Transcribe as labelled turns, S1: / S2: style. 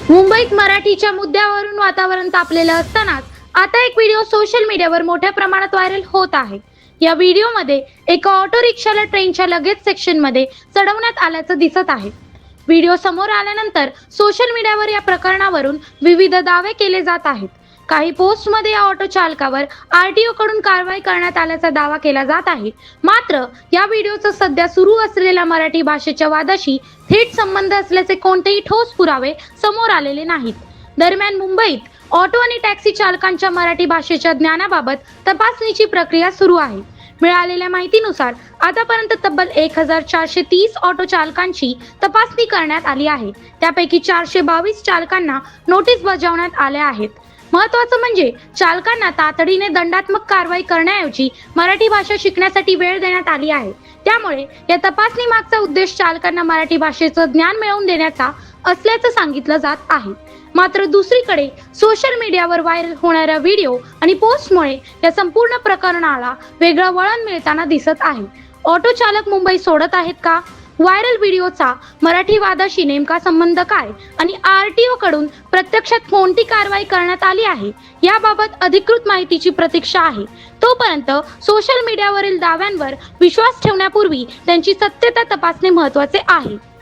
S1: मुंबईत मराठीच्या मुद्द्यावरून वातावरण तापलेलं असतानाच आता एक व्हिडिओ सोशल मीडियावर मोठ्या प्रमाणात व्हायरल होत आहे। या व्हिडिओमध्ये एका ऑटो रिक्षाला ट्रेनच्या लगेज सेक्शनमध्ये चढवण्यात आल्याचं दिसत आहे। व्हिडिओ समोर आल्यानंतर सोशल मीडियावर या प्रकरणावरून विविध दावे केले जात आहेत। काही पोस्टमध्ये या ऑटो चालकावर आरटीओ कडून कारवाई करण्यात आल्याचा दावा केला जात आहे। मात्र या व्हिडिओचा सध्या सुरू असलेल्या मराठी भाषेच्या वादाशी थेट संबंध असल्याचे कोणतेही ठोस पुरावे समोर आलेले नाहीत। दरम्यान मुंबईत ऑटो आणि टॅक्सी चालकांच्या मराठी भाषेच्या ज्ञानाबाबत तपासणीची प्रक्रिया सुरू आहे। मिळालेल्या माहितीनुसार आतापर्यंत तब्बल 1430 ऑटो चालकांची तपासणी करण्यात आली आहे। त्यापैकी 422 चालकांना नोटीस बजावण्यात आल्या आहेत। महत्त्वाचं म्हणजे चालकांना तातडीने दंडात्मक कारवाई करण्याऐवजी मराठी भाषा शिकण्यासाठी वेळ देण्यात आली आहे। त्यामुळे या तपासणी मागचा उद्देश चालकांना मराठी भाषेचं ज्ञान मिळवून देण्याचा असल्याचं सांगितलं जात आहे। मात्र दुसरीकडे सोशल मीडियावर व्हायरल होणाऱ्या व्हिडिओ आणि पोस्टमुळे या संपूर्ण प्रकरणाला वेगळं वळण मिळताना दिसत आहे। ऑटो चालक मुंबई सोडत आहेत का? व्हायरल व्हिडिओचा मराठी वादाशी नेमका संबंध काय आणि आरटीओ कडून प्रत्यक्षात कोणती कारवाई करण्यात आली आहे याबाबत अधिकृत माहितीची प्रतीक्षा आहे। तोपर्यंत सोशल मीडियावरील दाव्यांवर विश्वास ठेवण्यापूर्वी त्यांची सत्यता तपासणे महत्त्वाचे आहे।